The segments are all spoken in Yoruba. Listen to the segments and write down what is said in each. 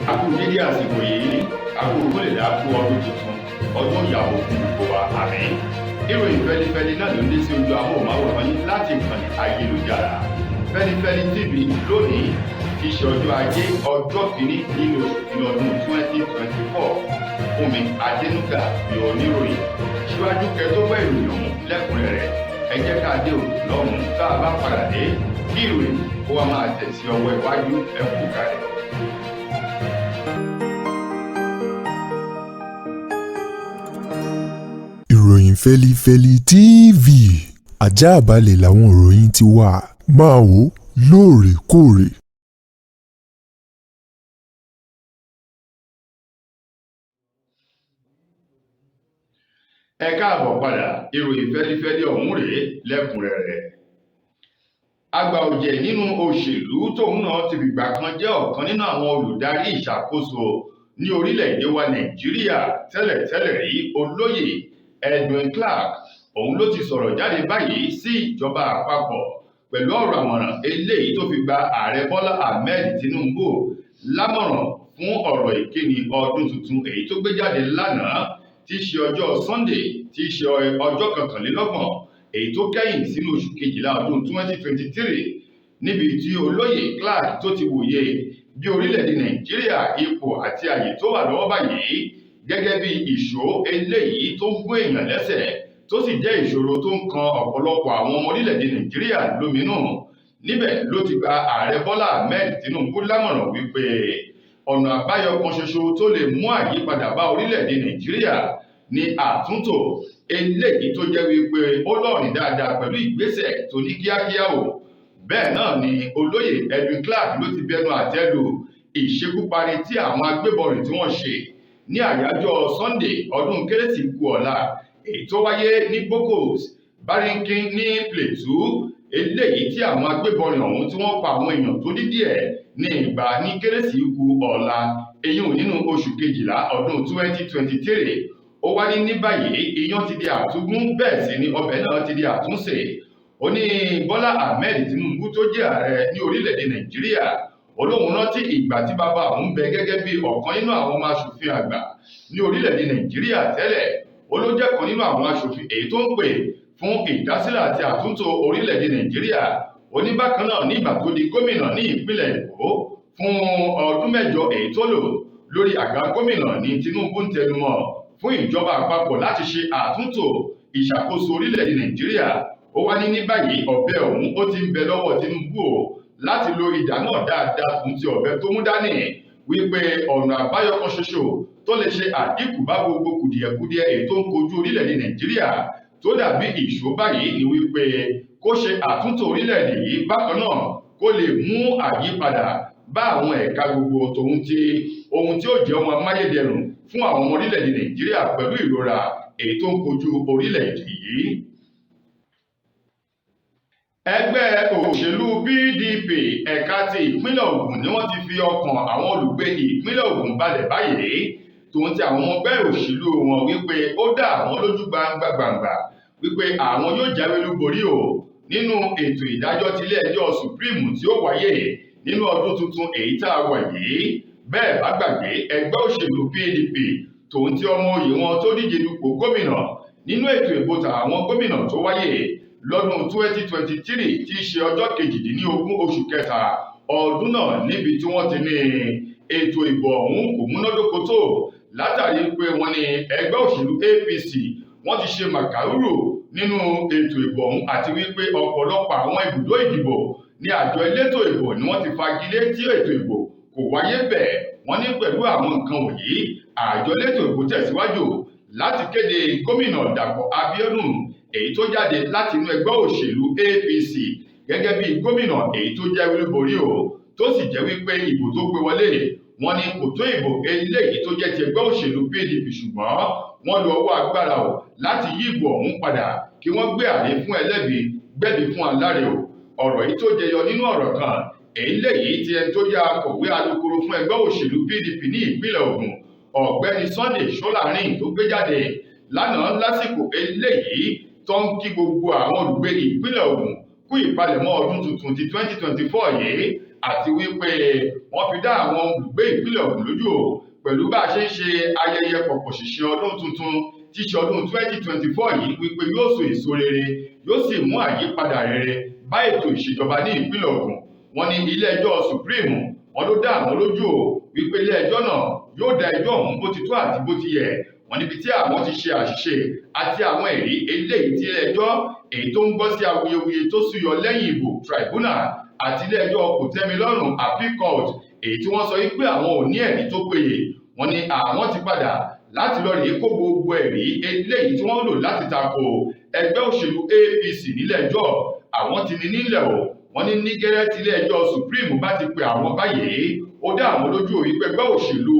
àkú dédé àsìkò yìí àkú kó lè dáa fún ọdún tuntun ọdún ìyàwó fún gbogbo wa àmín. Ìròyìn Feli-feli náà ló ń dé sí ojú amóhùnmáwòrán yín láti ìkànnì ayélujára Feli-feli TV lónìí tí í ṣe ọjọ́ ajé ọjọ́ kìíní nínú oṣù kìíní ọdún 2024. Fúnmi Adénúgà ni oníròyìn. Síwájú kẹ́ tó gbọ́ ìròyìn ọ̀hún lẹ́kùnrẹ́rẹ́ ẹ jẹ́ ká dé òkè lọ́hùn-ún tá a bá padà dé kí ìròyìn kó wa máa tẹ̀sí ọwọ́ iwájú ẹ kú kalẹ̀. Ìròyìn Feli-feli TV àjààbálẹ̀ làwọn ìròyìn ti wà máa wò lóòrèkóòrè. Ẹ káàbọ̀ padà ìròyìn Feli-feli ọ̀hún rèé lẹ́kùnrẹ́rẹ́. Àgbà ọ̀jẹ̀ nínú òṣèlú tóun náà ti fìgbà kan jẹ́ ọ̀kan nínú àwọn olùdarí ìṣàkóso ní orílẹ̀-èdè wa Nàìjíríà tẹ́lẹ̀tẹ́lẹ̀ rí Olóyè Edwin òun ló ti sọ̀rọ̀ jáde báyìí sí ìjọba àpapọ̀ pẹ̀lú ọ̀rọ̀ àmọ̀ràn eléyìí tó fi gba ààrẹ Bọ́lá Ahmed Tinubu lámọ̀ràn fún ọ̀rọ̀ ìkíni ọdún tuntun èyí tó gbé jáde lánàá tí í ṣe ọjọ́ Sunday tí í ṣe ọjọ́ 21 èyí tó kẹ́yìn sínú oṣù kejìlá ọdún 2023 níbi tí Olóyè tó ti wòye bí orílẹ̀-èdè Nàìjíríà ipò àti àyè tó wà lọ́wọ́ báyìí gẹ́gẹ́ bí ìṣó eléyìí tó ń gún èèyàn lẹ́sẹ̀ tó sì jẹ́ ìṣòro tó ń kan ọ̀pọ̀lọpọ̀ àwọn ọmọ orílẹ̀-èdè Nàìjíríà lóminú. Níbẹ̀ ló ti gba ààrẹ Bọ́lá Ahmed Tinubu lámọ̀ràn wípé ọ̀nà àbáyọ kan ṣoṣo tó lè mú àyípadà bá orílẹ̀-èdè Nàìjíríà ní àtúntò eléyìí tó jẹ́ wípé ó lọ́rìn dáadáa pẹ̀lú ìgbésẹ̀ tó ní kíákíá o. Bẹ́ẹ̀ náà ni Olóyè Edwin ló ti bẹnu àtẹ́ lù ìṣekúpani tí àwọn agbébọn tí wọ́n ṣe ní àyájọ́ Sunday ọdún kérésì kù ọ̀la èyí tó wáyé ní Bokos Barinkin ní Plateau eléyìí tí àwọn agbébọn ọ̀hún tí wọ́n pa àwọn èèyàn tó dín díẹ̀ ní ìgbà ní kérésì kù ọ̀la èyí ò nínú oṣù kejìlá ọdún 2023. Ó wá ní báyìí iyán ti di àtúgún bẹ́ẹ̀ sì ni ọbẹ̀ náà ti di àtúnṣe. Ó ní Bọ́lá Ahmed Tinubu tó jẹ́ ààrẹ ní orílẹ̀-èdè Nàìjíríà olóhùn rántí ìgbà tí bàbá òun bẹ gẹ́gẹ́ bí ọ̀kan nínú àwọn ọmọ aṣòfin àgbà ní orílẹ̀-èdè Nàìjíríà tẹ́lẹ̀. Ó ló jẹ́ kan nínú àwọn aṣòfin èyí tó ń pè fún ìdásílẹ̀ àti àtúntò orílẹ̀-èdè Nàìjíríà. Ó ní bákan náà ní ìgbà tó di gómìnà ní ìpínlẹ̀ Èkó fún ọdún 8 èyí tó lò lórí àga gómìnà ní Tinubu ń tẹnumọ́ fún ìjọba àpapọ̀ láti ṣe àtúntò ìṣàkóso orílẹ̀-èdè Nàìjíríà. Ó wá ní báyìí ọ̀bẹ ọ̀hún ó ti ń bẹ lọ́wọ́ Tinubu láti lo ìdá náà dáadáa fún ti ọ̀bẹ tó mú dání wípé ọ̀nà àbáyọ kan ṣoṣo tó lè ṣe àdínkù bá gbogbo kùdìẹ̀kudiẹ èyí tó ń kojú orílẹ̀-èdè Nàìjíríà tó dàbí ìṣó báyìí ni wípé kó ṣe àtúntò orílẹ̀-èdè yìí bákan náà kó lè mú àyípadà bá àwọn ẹ̀ka gbogbo ohun tí ó jẹ́ ọmọ amáyédẹrùn fún àwọn ọmọ orílẹ̀-èdè Nàìjíríà pẹ̀lú ìrora èyí tó ń kojú orílẹ̀-èdè yìí. Ẹgbẹ́ òṣèlú PDP ẹ̀ka ti ìpínlẹ̀ Ògùn ni wọ́n ti fi ọkàn àwọn olùgbé ìpínlẹ̀ Ògùn balẹ̀ báyìí tòun ti àwọn ọmọ ẹgbẹ́ òṣèlú wọn wípé ó dá àwọn lójú gbangba wípé àwọn yóò jáwé olúborí o nínú ètò ìdájọ́ ti ilé ẹjọ́ Supreme tí ó wáyé nínú ọdún tuntun èyí tá a wà yìí. Bẹ́ẹ̀ bá gbàgbé ẹgbẹ́ òṣèlú PDP tòun ti ọmọ oyè wọn tó díje dupò gómìnà nínú ètò ìbò tàwọn gómìnà tó wáyé lọ́dún 2023 tí í ṣe ọjọ́ 18 oṣù kẹta ọdún náà níbi tí wọ́n ti ní ètò ìbò ọ̀hún kò múnádóko tó látàrí pé wọ́n ní ẹgbẹ́ òṣèlú APC wọ́n ti ṣe màkàrúrò nínú ètò ìbò ọ̀hún àti wípé ọ̀pọ̀lọpọ̀ àwọn ibùdó ìdìbò ní àjọ elétò ìbò ni wọ́n ti fagilé tí ètò ìbò kò wáyé bẹ́ẹ̀. Wọ́n ní pẹ̀lú àwọn nǹkan wọ̀nyí àjọ elétò ìbò tẹ̀síwájú láti kéde gómìnà Dàpọ̀ Abíọ́dún èyí tó jáde láti inú ẹgbẹ́ òṣèlú APC gẹ́gẹ́ bí gómìnà èyí tó jẹ́ olúborí o tó sì jẹ́ wípé ìbò tó gbé wọlé wọ́n ní kò tó ìbò eléyìí tó jẹ́ ti ẹgbẹ́ òṣèlú PDP ṣùgbọ́n wọ́n lo ọwọ́ agbára o láti yí ìbò ọ̀hún padà kí wọ́n gbé àlè fún ẹlẹ́bi gbẹ̀bí fún aláre o. Ọ̀rọ̀ yìí tó jẹyọ nínú ọ̀rọ̀ kan eléyìí tí ẹni tó jẹ́ akọ̀wé alukoro fún ẹgbẹ́ òṣèlú PDP ní ìpínlẹ̀ Ògùn ọ̀gbẹ́ni Sunday Ṣọ́lárin tó gbé jáde lánàá lásìkò eléyìí tó ń kí gbogbo àwọn olùgbé ìpínlẹ̀ Ògùn kú ìpalẹ̀mọ́ ọdún tuntun ti 2024 yìí àti wípé wọ́n fi dá àwọn olùgbé ìpínlẹ̀ Ògùn lójú pẹ̀lú bá a ṣe ń ṣe ayẹyẹ pọ̀pọ̀ ṣìnṣìn ọdún tuntun tí ṣe ọdún 2024 yìí wípé yóò so èso rere yóò sì mú àyípadà rere bá ètò ìṣèjọba ní ìpínlẹ̀ Ògùn. Wọ́n ní ilé ẹjọ́ Supreme wọ́n ló dá àwọn lójú wípé ilé ẹjọ́ náà yóò dá ẹjọ́ ọ̀hún bó ti tó àti bó ti yẹ. Wọ́n níbi tí àwọn ti ṣe àṣìṣe àti àwọn ẹ̀rí eléyìí tí ilé ẹjọ́ èyí tó ń gbọ́ sí awuyewuye tó súyọ lẹ́yìn ìbò tribunal àti ilé ẹjọ́ kòtẹ́milọ́rùn appeal court èyí tí wọ́n sọ wípé àwọn ò ní ẹ̀rí tó péye. Wọ́n ní àwọn ti padà láti lọ rèé kó gbogbo ẹ̀rí eléyìí tí wọ́n lò láti tako ẹgbẹ́ òṣèlú APC nílé ẹjọ́ àwọn ti ní nílẹ̀ o. Wọ́n ní ní gẹ́rẹ́ tí ilé ẹjọ́ Supreme bá ti pe àwọn báyìí ó dá àwọn lójú wípé ẹgbẹ́ òṣèlú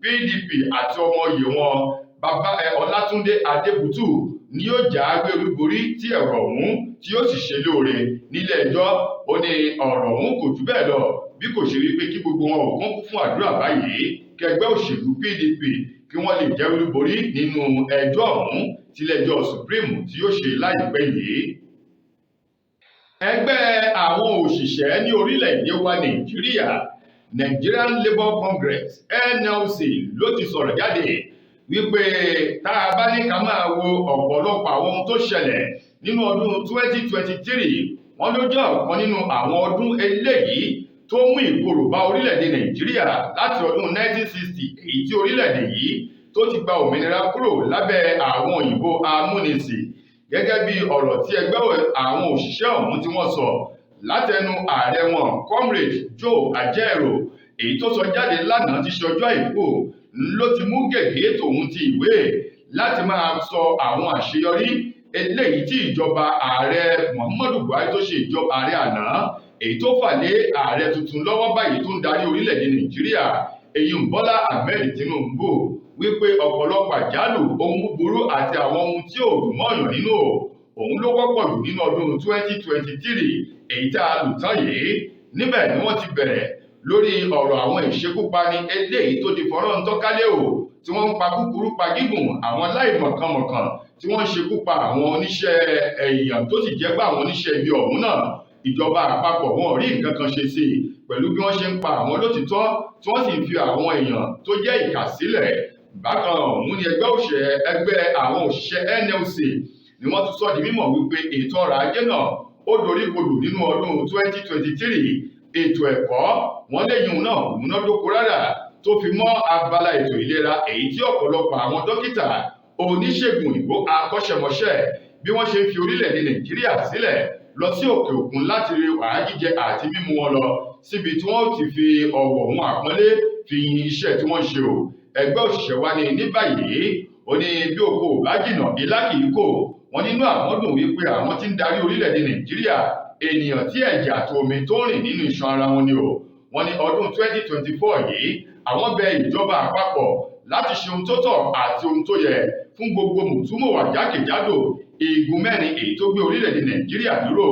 PDP àti ọmọ oyè wọn bàbá Ọlátúndé Adébútù ni yóò jáwé olúborí tí ẹ̀rọ ọ̀hún tí yóò sì ṣe lóore nílé ẹjọ́. Ó ní ọ̀rọ̀ ọ̀hún kò jù bẹ́ẹ̀ lọ bí kò ṣe wípé kí gbogbo wọn ò kún fún àdúrà báyìí kí ẹgbẹ́ òṣèlú PDP kí wọ́n lè jáwé olúborí nínú ẹjọ́ ọ̀hún tí ilé ẹjọ́ Supreme tí yóò ṣe láìpẹ́ yìí. Ẹgbẹ́ àwọn òṣìṣẹ́ ní orílẹ̀-èdè wa Nàìjíríà Nigerian Labour Congress NLC ló ti sọ̀rọ̀ jáde wípé tá a bá ní ká máa wo ọ̀pọ̀lọpọ̀ àwọn ohun tó ṣẹlẹ̀ nínú ọdún 2023 wọ́n ló jẹ́ ọ̀kan nínú àwọn ọdún eléyìí tó mú ìkorò bá orílẹ̀-èdè Nàìjíríà láti ọdún 1960 èyí tí orílẹ̀-èdè yìí tó ti gba òmìnira kúrò lábẹ́ àwọn òyìnbó amúnisìn. Gẹ́gẹ́ bí ọ̀rọ̀ tí ẹgbẹ́ àwọn òṣìṣẹ́ ọ̀hún tí wọ́n sọ látẹnu ààrẹ wọn comrade Joe Ajaero èyí tó sọ jáde lánàá ti ṣe ọjọ́ àìkú ló ti mú gègé tòun ti ìwé láti máa sọ àwọn àṣeyọrí eléyìí tí ìjọba ààrẹ Muhammadu Buhari tó ṣe ìjọba ààrẹ àná èyí tó fà lé ààrẹ tuntun lọ́wọ́ báyìí tó ń darí orílẹ̀-èdè Nàìjíríà èyí Bọ́lá Ahmed Tinubu wípé ọ̀pọ̀lọpọ̀ àjálù ohun búburú àti àwọn ohun tí ò dùn mọ́ọ̀yàn nínú òun ló wọ́pọ̀ jù nínú ọdún 2023 èyí tá a lù tán yìí. Níbẹ̀ ni wọ́n ti bẹ̀rẹ̀ lórí ọ̀rọ̀ àwọn ìṣekúpani eléyìí tó di fọ́nrán ń tọ́kálẹ̀ o tí wọ́n ń pa kúkúrú pa gígùn àwọn láìmọ̀kànmọ̀kàn tí wọ́n ń ṣekú pa àwọn oníṣẹ́ èèyàn tó sì jẹ́ pé àwọn oníṣẹ́ ibi ọ̀hún náà ìjọba àpapọ̀ wọn rí nǹkan kan ṣe sí i pẹ̀lú bí wọ́n ṣe ń pa àwọn lótìtọ́ tí wọ́n sì ń fi àwọn èèyàn tó jẹ́ ìkà sílẹ̀. Bákan ọ̀hún ni ẹgbẹ́ àwọn òṣìṣẹ́ NLC ni wọ́n tún sọ di mímọ̀ wípé ètò ọrọ̀ ajé náà ó doríkodò nínú ọdún 2023. Ètò ẹ̀kọ́ wọn léyìn náà múnádóko rárá tó fi mọ́ abala ètò ìlera èyí tí ọ̀pọ̀lọpọ̀ àwọn dókítà oníṣègùn òyìnbó akọ́ṣẹ́mọṣẹ́ bí wọ́n ṣe ń fi orílẹ̀-èdè Nàìjíríà sílẹ̀ lọ sí òkè òkun láti rí wàá jíjẹ àti mímu wọn lọ síbi tí wọ́n ti fi ọ̀wọ̀ ohun àpọ́nlé fi yin iṣẹ́ tí wọ́n ṣe o. Ẹgbẹ́ òṣìṣẹ́ wa ní báyìí ó ní bí oko ò bá jìnnà ilá kì í kò. Wọ́n nínú àwọn dùn wípé àwọn tí ń darí orílẹ̀-èdè Nàìjíríà ènìyàn tí ẹ̀jẹ̀ àti omi tó rìn nínú iṣan ara wọn ni o. Wọ́n ní ọdún 2024 yìí àwọn bẹ ìjọba àpapọ̀ láti ṣe ohun tó tọ́ àti ohun tó yẹ fún gbogbo mùtúmọ̀wà jákèjádò igun mẹ́rin èyí tó gbé orílẹ̀-èdè Nàìjíríà dúró.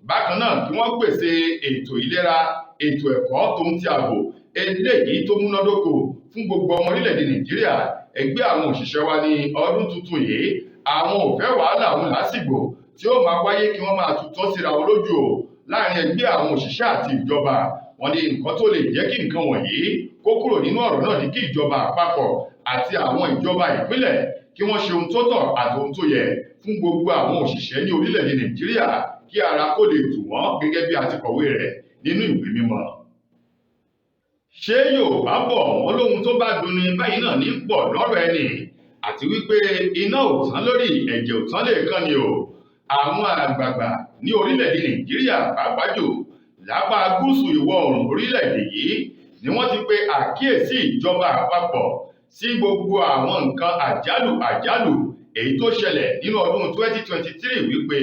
Bákan náà kí wọ́n pèsè ètò ìlera ètò ẹ̀kọ́ tó ń ti ààbò eléyìí tó múnádóko fún gbogbo ọmọ orílẹ̀-èdè Nàìjíríà. Ẹgbẹ́ àwọn òṣìṣẹ́ wa ní ọdún tuntun yìí àwọn ò fẹ́ wàhálà òun lásìgbò tí ó máa wáyé kí wọ́n máa tutọ́ síra wọn lójú o láàrin ẹgbẹ́ àwọn òṣìṣẹ́ àti ìjọba. Wọ́n ní nǹkan tó lè jẹ́ kí nǹkan wọ̀nyí kó kúrò nínú ọ̀rọ̀ náà ní kí ìjọba àpapọ̀ àti àwọn ìjọba ìpínlẹ̀ kí wọ́n ṣe ohun tó tọ́ àti ohun tó yẹ fún gbogbo àwọn òṣìṣẹ́ ní orílẹ̀-èdè Nàìjíríà kí ara kó lè tù wọ́n gẹ́gẹ́ bí a ti kọ̀wé rẹ̀ nínú ìwé mímọ́. Ṣé Yorùbá bọ̀ wọ́n lóhun tó bá dunni báyìí náà ní pọ̀ lọ́rọ̀ ẹni àti wípé iná ò tán lórí ẹ̀jẹ̀ ò tán lè kán ni o. Àwọn àgbààgbà ní orílẹ̀-èdè Nàìjíríà pàápàá jù lápá gúúsù ìwọ̀ oòrùn orílẹ̀-èdè yìí ni wọ́n ti pe àkíyèsí ìjọba àpapọ̀ sí gbogbo àwọn nǹkan àjálù èyí tó ṣẹlẹ̀ nínú ọdún 2023 wípé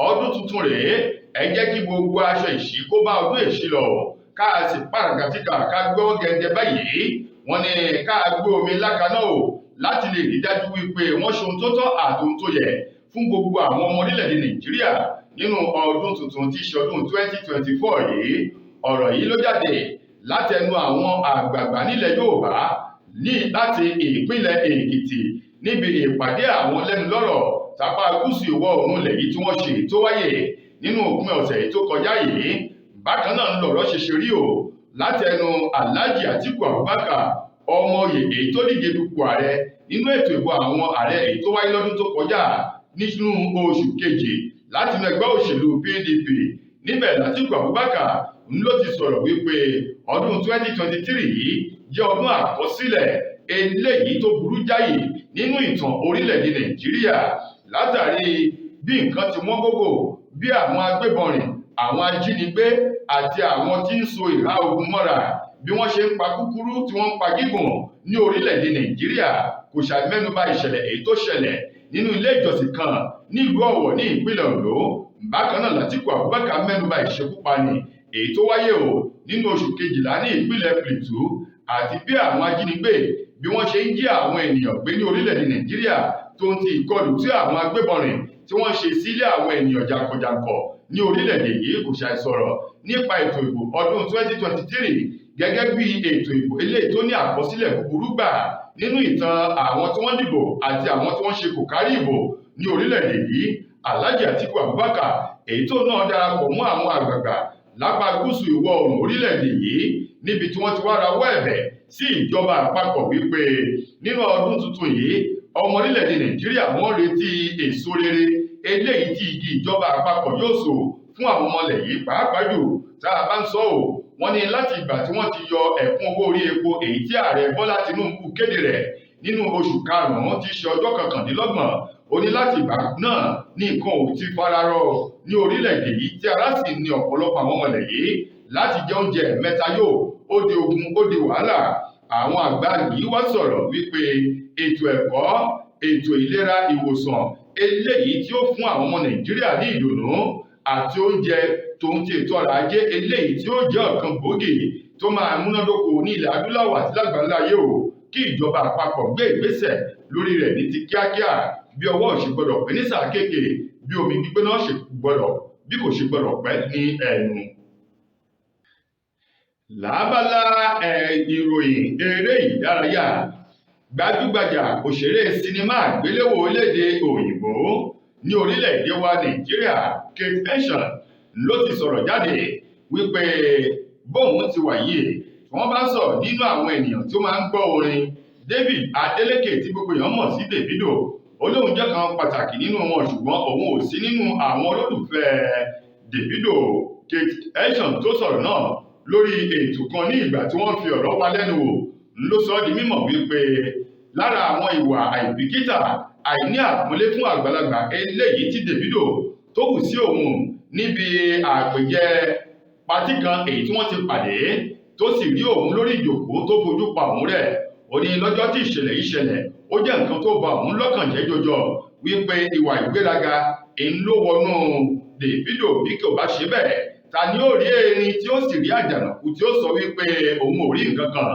ọdún tuntun rèé ẹ jẹ́ kí gbogbo aṣọ ìṣí kó bá ọdún èṣí lọ ká sì pàràgàtìkà ká gbọ́ gẹ́gẹ́ báyìí. Wọ́n ní ká gbé omi lákaná o láti lè rí dájú wípé wọ́n ṣe ohun tó tọ́ àti ohun tó yẹ fún gbogbo àwọn ọmọ orílẹ̀-èdè Nàìjíríà nínú ọdún tuntun tí ṣe ọdún 2024 yìí. Ọ̀rọ̀ yìí ló jáde látẹnu àwọn àgbààgbà nílẹ̀ Yorùbá láti ìpínlẹ̀ Èkìtì níbi ìpàdé àwọn lẹ́nulọ́rọ̀ tápá gúúsù ìwọ̀ oòrùn ilẹ̀ yìí tí wọ́n ṣe tó wáyé nínú òpin ọ̀sẹ̀ yìí tó kọjá yìí. Bákan náà ń lọ̀rọ̀ ṣe ṣe rí o láti ẹnu Alhaji Atiku Abubakar ọmọoyè èyí tó díje dupò ààrẹ nínú ètò ìbò àwọn ààrẹ èyí tó wáyé lọ́dún tó kọjá nínú oṣù kejì láti inú ẹgbẹ́ òṣèlú PDP. Níbẹ̀ l'Atiku Abubakar ló ti sọ̀rọ̀ wípé ọdún 2023 yìí jẹ́ ọdún àkọsílẹ̀ eléyìí tó burú jáyì nínú ìtàn orílẹ̀-èdè Nàìjíríà látàrí bí nǹkan ti wọ́n gógó, bí àwọn agbébọn rìn, àwọn ajínigbé àti àwọn tí ń so ìhà ogun mọ́ra bí wọ́n ṣe ń pa kúkúrú tí wọ́n ń pa gígùn ní orílẹ̀-èdè Nàìjíríà. Kò ṣàmẹ́nubà ìṣẹ̀lẹ̀ èyí tó ṣẹlẹ̀ nínú ilé ìjọsìn kan nílùú Ọ̀wọ̀ ní ìpínlẹ̀ Oǹdó. Bákan náà l'Atiku Abubakar mẹ́nubà ìṣekúpani èyí tó wáyé o nínú oṣù kejìlá ní ìpínlẹ̀ Plateau àti bí àwọn ajínigbé bí wọ́n ṣe ń jí àwọn ènìyàn gbé ní orílẹ̀-èdè Nàìjíríà tó ń ti ìkọlù tí àwọn agbébọn rìn tí wọ́n ṣe sílé àwọn ènìyàn jàǹkànjàǹkàn ní orílẹ̀-èdè yìí. Kò ṣàì sọ̀rọ̀ nípa ètò ìbò ọdún 2023 gẹ́gẹ́ bí ètò ìbò eléyìí tó ní àkọsílẹ̀ búburú gbà nínú ìtàn àwọn tí wọ́n dìbò àti àwọn tí wọ́n ṣe kò kárí ìbò ní orílẹ̀-èdè yìí. Alhaji Atiku Abubakar èyí tó náà darapọ̀ mọ́ àwọn àgbààgbà lápá gúúsù ìwọ̀ oòrùn orílẹ̀-èdè yìí níbi tí wọ́n ti wá rawọ́ ẹ̀bẹ̀ sí ìjọba àpapọ̀ wípé nínú ọdún tuntun yìí ọmọ orílẹ̀-èdè Nàìjíríà wọ́n retí èso rere eléyìí tí igi ìjọba àpapọ̀ yóò so fún àwọn ọmọlẹ̀ yìí, pàápàá jù tá a bá ń sọ ò wọ́n ní láti ìgbà tí wọ́n ti yọ ẹ̀kún owó orí epo èyí tí ààrẹ Bọ́lá Tinubu kéde rẹ̀ nínú oṣù karùn-ún tí í ṣe ọjọ́ 29 ó ní láti ìgbà náà ní nǹkan ò ti fararọ ní orílẹ̀-èdè yìí tí ara sì ní ọ̀pọ̀lọpọ̀ àwọn ọmọlẹ̀ yìí láti jẹ oúnjẹ mẹ́ta yóò ó di ogun ó di wàhálà. Àwọn àgbà yìí wá sọ̀rọ̀ wípé ètò ẹ̀kọ́, ètò ìlera, ìwòsàn eléyìí tí ó fún àwọn ọmọ Nàìjíríà ní ìdùnnú àti oúnjẹ tó ń ti ètò ọrọ̀ ajé eléyìí tí ó jẹ́ ọ̀kan gbòógì tó máa múnádóko ní ilẹ̀ adúláwọ̀ àti lágbàńlá ayé o kí ìjọba àpapọ̀ gbé ìgbésẹ̀ lórí rẹ̀ ní ti kíákíá bí ọwọ́ ṣe gbọdọ̀ pẹ́ ní sáà kéèké bí omi gbígbóná ṣe gbọdọ̀ bí kò ṣe gbọdọ̀ pẹ́ ní ẹnu. Lábala ìròyìn eré ìdárayá, gbajúgbajà òṣèré sinimá àgbéléwò orílẹ̀-èdè òyìnbó ní orílẹ̀-èdè wa Nàìjíríà Kate ló ti sọ̀rọ̀ jáde wípé bóun ti wà yìí wọ́n bá sọ nínú àwọn ènìyàn tí ó máa ń gbọ́ orin David Adeleke tí gbogbo èèyàn mọ̀ sí Davido. Olóhùn jẹ́ kan pàtàkì nínú wọn ṣùgbọ́n òun ò sí nínú àwọn olólùfẹ́ Davido. Kate tó sọ̀rọ̀ náà lórí ètò kan ní ìgbà tí wọ́n fi ọ̀rọ̀ wá lẹ́nu wò ló sọ di mímọ̀ wípé lára àwọn ìwà àìbìkítà àìní àpọ́nlé fún àgbàlagbà eléyìí tí Davido tó hù sí òun níbi àpèjẹ patí kan èyí tí wọ́n ti pàdé tó sì rí òun lórí ìjòkó tó fojú pa òun rẹ̀. Ó ní lọ́jọ́ tí ìṣẹ̀lẹ̀ yìí ṣẹlẹ̀ ó jẹ́ nǹkan tó ba òun lọ́kàn jẹ́ jọjọ wípé ìwà ìgbéraga ń ló wọnú Davido bí kò bá ṣe bẹ́ẹ̀ ta ni ó rí erin tí ó sì rí àjànàkú tí ó sọ wípé òun ò rí nǹkan kan.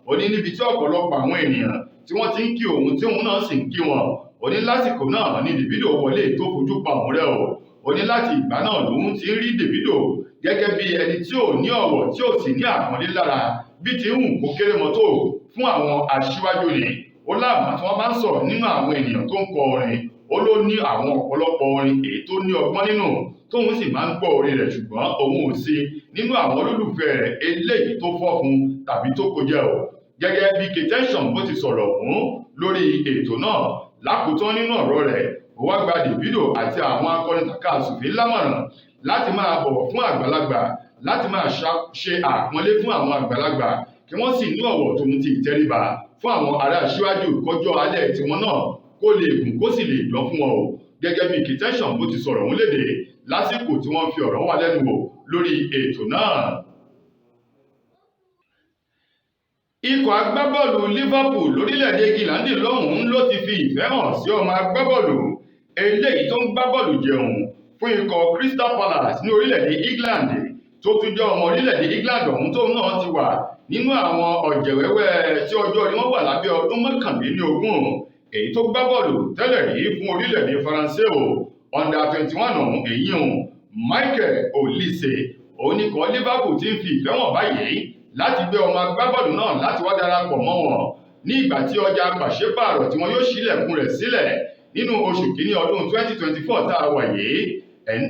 Ó ní níbi tí ọ̀pọ̀lọpọ̀ àwọn ènìyàn tí wọ́n ti ń kí òun tí òun náà sì ń kí wọn. Ó ní lásìkò náà ni Davido wọlé tó fojú pa òun rẹ̀ o. Ó ní láti ìgbà náà lòun ti ń rí Davido gẹ́gẹ́ bí ẹni tí ò ní ọ̀wọ̀ tí ò sì ní àpọ́nlé lára bí ti ń hù kó kéré mọ́tò fún àwọn aṣíwájú ni. Ó láàmú tí wọ́n bá ń sọ̀rọ̀ nínú àwọn ènìyàn tó ń kọ orin ó ló ní àwọn ọ̀pọ̀lọpọ̀ orin èyí tó ní ọgbọ́n nínú tóun sì máa ń gbọ́ orin rẹ̀ ṣùgbọ́n òun ò sí nínú àwọn olólùfẹ́ rẹ̀ eléyìí tó fọ́ fún tàbí tó kó jẹ́ o. Gẹ́gẹ́ bí Kate bó ti sọ̀rọ̀ ọ̀hún lórí ètò náà lákòótán nínú ọ̀rọ̀ rẹ̀ ó wá gba Davido àti àwọn akọrin tàkasùfé lámọ̀ràn láti máa bọ̀wọ̀ fún àgbàlagbà láti máa ṣe àpọ́nlé fún àwọn àgbàlagbà kí wọ́n sì ní ọ̀wọ̀ tòun ti ìtẹríba fún àwọn ará aṣíwájú kọjọ́ alẹ́ tiwọn náà kó lè gùn kó sì lè dán fún wọn o. Gẹ́gẹ́ bí Kate bó ti sọ̀rọ̀ ọ̀hún lédè lásìkò tí wọ́n fi ọ̀rọ̀ wá lẹ́nu wò lórí ètò náà. Ikọ̀ agbábọ́ọ̀lù Liverpool lórílẹ̀-èdè Gíláńdì lọ́hùn-ún ló ti fi ìfẹ́ hàn sí ọmọ agbábọ́ọ̀lù eléyìí tó ń gbábọ́ọ̀lù jẹun fún ikọ̀ Crystal Palace ní orílẹ̀-èdè England tó tún jẹ́ ọmọ orílẹ̀-èdè England ọ̀hún tóun náà ti wà nínú àwọn ọ̀jẹ̀wẹ́wẹ́ tí ọjọ́ orí wọn wà lábẹ́ ọdún 21 èyí tó gbábọ́ọ̀lù tẹ́lẹ̀ rí fún orílẹ̀-èdè Faransé o under 21 ọ̀hún èyí hùn Michael Olise oníkọ̀ Liverpool ti ń fi ìfẹ́ hàn báyìí láti gbé ọmọ agbábọ́ọ̀lù náà láti wá darapọ̀ mọ́ wọn ní ìgbà tí ọjà pàṣípààrọ̀ tí wọn yóò ṣílẹ̀kùn rẹ̀ sílẹ̀ nínú oṣù kìíní ọdún 2024 tá a wà yìí. ẹni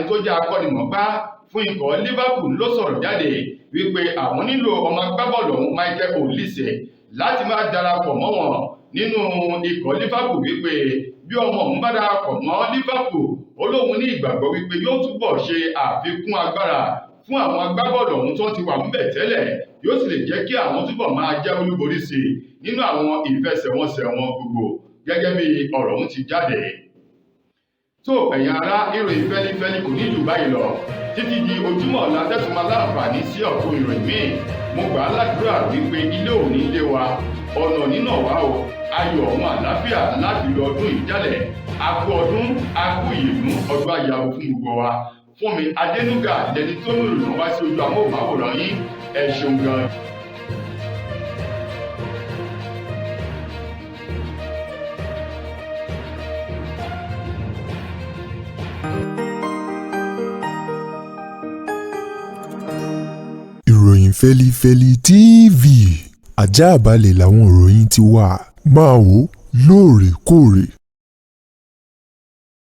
tó jẹ́ akọ́nimọ̀ọ́gbá fún ikọ̀ Liverpool ló sọ̀rọ̀ jáde wípé àwọn nílò ọmọ agbábọ́ọ̀lù ọ̀hún Michael Olise láti máa darapọ̀ mọ́ wọn nínú ikọ̀ Liverpool wípé bí ọmọ ọ̀hún bá darapọ̀ mọ́ Liverpool ó lóun ní ìgbàgbọ́ wípé yóò túbọ̀ ṣe àfikún agbára fún àwọn agbábọ́ọ̀lù ọ̀hún tó ti wà ńbẹ̀ tẹ́lẹ̀ yóò sì lè jẹ́ kí àwọn túbọ̀ máa jẹ́ olúborí sí i nínú àwọn ìfẹsẹ̀wọnsẹ̀ wọn gbogbo gẹ́gẹ́ bí ọ̀rọ̀ ọ̀hún ti jáde. tó ẹ̀yin ará ìròyìn fẹ́lifẹ́li kò ní jù báyìí lọ títí di ojúmọ́ ọ̀la tẹ́tùmọ́ láǹfààní sí ọ̀tún ìròyìn míì mo gbà á ládùúrà wípé ilé òní ilé wa ọ̀nà nínà wá o ayọ̀ ọ̀hún àlàáfíà láti lọ ọdún ìjálẹ̀ akú ọdún akú ìyèdún ọdún ayàwó fún gbogbo wa Fúnmi Adénúgà lẹni tó mú ìròyìn wá sí ojú amóhùnmáwòrán yín ẹ ṣeun gan. ìròyìn Feli-feli TV Àjààbálẹ̀ làwọn ìròyìn ti wà máa wò lóòrèkóòrè.